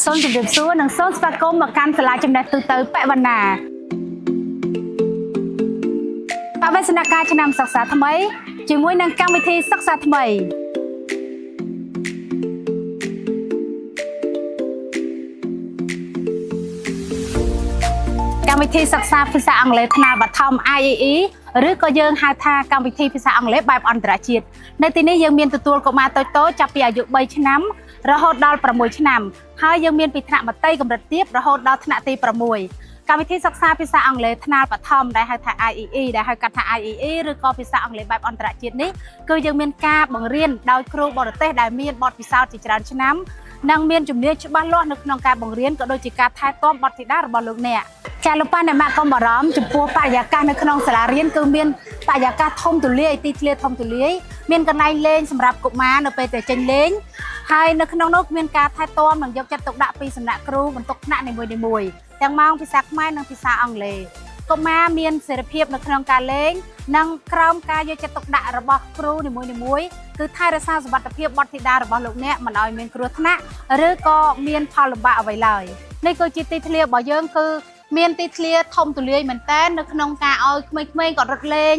សូមជម្រាបសួរនិងសូមស្វាគមន៍មកកាន់សាលាចំណេះទូទៅបវណ្ណាបវេសនការឆ្នាំសិក្សាថ្មីជាមួយនឹងកម្មវិធីសិក្សាថ្មីកម្មវិធីសិក្សាភាសាអង់គ្លេសថ្នាក់បឋម IEE ឬក៏យើងហៅថាកម្មវិធីភាសាអង់គ្លេសបែបអន្តរជាតិនៅទីនេះយើងមានទទួលកុមារតូចៗចាប់ពីអាយុ3ឆ្នាំរហូតដល់6ឆ្នាំហើយយើងមានពីថ្នាក់មត្តេយ្យកម្រិតទាបរហូតដល់ថ្នាក់ទី6កម្មវិធីសិក្សាភាសាអង់គ្លេសថ្នាក់បឋមដែលហៅថា IEE ដែលហៅកាត់ថា IEE ឬក៏ភាសាអង់គ្លេសបែបអន្តរជាតិនេះគឺយើងមានការបង្រៀនដោយគ្រូបរទេសដែលមានបទពិសោធន៍ជាច្រើនឆ្នាំនិងមានជំនាញច្បាស់លាស់នៅក្នុងការបង្រៀនក៏ដូចជាការថែទាំបុត្រធីតារបស់លោកអ្នកចាលោកប៉ាអ្នកម៉ាក់កុំបារម្ភចំពោះបរិយាកាសនៅក្នុងសាលារៀនគឺមានបរិយាកាសធំទូលាយទីធ្លាធំទូលាយមានកន្លែងលេងសម្រាប់កុមារនៅពេលទៅចេញលេងហើយនៅក្នុងនោះមានការថែទាំនិងយកចិត្តទុកដាក់ពីសំណាក់គ្រូបន្ទុកថ្នាក់នីមួយៗទាំងម៉ោងភាសាខ្មែរនិងភាសាអង់គ្លេសកុមារមានសេរីភាពនៅក្នុងការលេងនិងក្រោមការយកចិត្តទុកដាក់របស់គ្រូនីមួយៗគឺថែរក្សាសុវត្ថិភាពបុត្រធីតារបស់លោកអ្នកមិនឲ្យមានគ្រោះថ្នាក់ឬក៏មានផលលំបាកអ្វីឡើយនេះគឺជាទីធ្លារបស់យើងគឺមានទីធ្លាធំទូលាយមែនតើនៅក្នុងការឲ្យក្មេងៗគាត់រត់លេង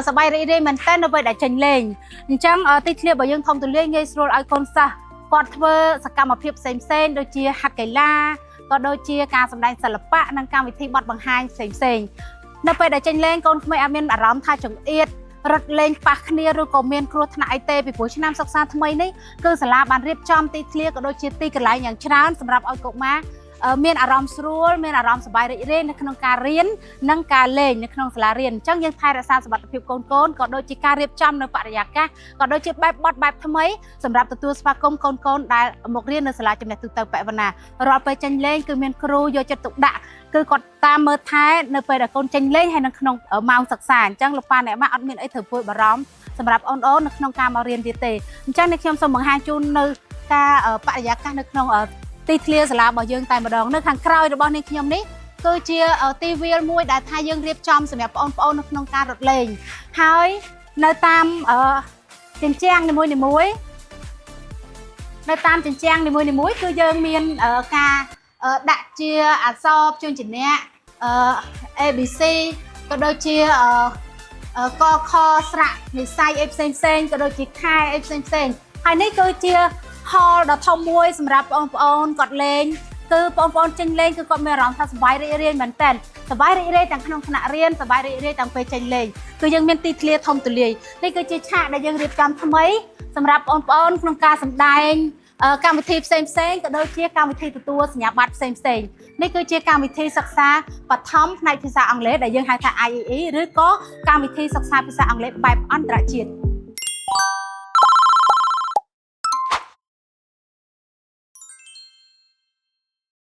សប្បាយរីករាយមែនតើនៅពេលដែលចេញលេងអញ្ចឹងទីធ្លារបស់យើងធំទូលាយងាយស្រួលឲ្យកូនសិស្សគាត់ធ្វើសកម្មភាពផ្សេងៗដូចជាហាត់កីឡាក៏ដូចជាការសម្ដែងសិល្បៈនិងកម្មវិធីបទបង្ហាញផ្សេងៗនៅពេលដែលចេញលេងកូនក្មេងអាចមានអារម្មណ៍ថាចង្អៀតរត់លេងប៉ះគ្នាឬក៏មានគ្រោះថ្នាក់អីទេពីព្រោះឆ្នាំសិក្សាថ្មីនេះគឺសាលាបានរៀបចំទីធ្លាក៏ដូចជាទីកន្លែងយ៉ាងច្រើនសម្រាប់ឲ្យកុមារមានអារម្មណ៍ស្រួលមានអារម្មណ៍សប្បាយរីករាយនៅក្នុងការរៀននិងការលេងនៅក្នុងសាលារៀនអញ្ចឹងយើងថែរក្សាសុវត្ថិភាពកូនៗក៏ដូចជាការរៀបចំនៅបរិយាកាសក៏ដូចជាបែបបទបែបថ្មីសម្រាប់ទទួលស្វាគមន៍កូនៗដែលមករៀននៅសាលាចំណេះទូទៅបវណ្ណារាល់ពេលចេញលេងគឺមានគ្រូយកចិត្តទុកដាក់គឺគាត់តាមមើលថែនៅពេលដែលកូនចេញលេងហើយនៅក្នុងម៉ោងសិក្សាអញ្ចឹងលោកប៉ាអ្នកម៉ាក់អត់មានអីត្រូវព្រួយបារម្ភសម្រាប់អូនៗនៅក្នុងការមករៀនទៀតទេអញ្ចឹងនេះខ្ញុំសូមបង្ហាញជូននៅការបរិយាកាសនៅក្នុងទីធ្លាសាលារបស់យើងតែម្ដងនៅខាងក្រោយរបស់នាងខ្ញុំនេះគឺជាទីវាលមួយដែលថាយើងរៀបចំសម្រាប់បងប្អូននៅក្នុងការរត់លេងហើយនៅតាមជញ្ជាំងនីមួយៗនៅតាមជញ្ជាំងនីមួយៗគឺយើងមានការដាក់ជាអក្សរព្យញ្ជនៈABC ក៏ដូចជាកខស្រៈនិស្ស័យអីផ្សេងៗក៏ដូចជាខែអីផ្សេងៗហើយនេះគឺជាហលដ៏ធំមួយសម្រាប់បងប្អូនគាត់លេងគឺបងប្អូនចេញលេងគឺគាត់មានអារម្មណ៍ថាសប្បាយរីករាយមែនតើសប្បាយរីករាយទាំងក្នុងថ្នាក់រៀនសប្បាយរីករាយទាំងពេលចេញលេងគឺយើងមានទីធ្លាធំទូលាយនេះគឺជាឆាកដែលយើងរៀបចំថ្មីសម្រាប់បងប្អូនក្នុងការសម្ដែងកម្មវិធីផ្សេងក៏ដូចជាកម្មវិធីទទួលសញ្ញាបត្រផ្សេងនេះគឺជាកម្មវិធីសិក្សាបឋមផ្នែកភាសាអង់គ្លេសដែលយើងហៅថា IEE ឬក៏កម្មវិធីសិក្សាភាសាអង់គ្លេសបែបអន្តរជាតិ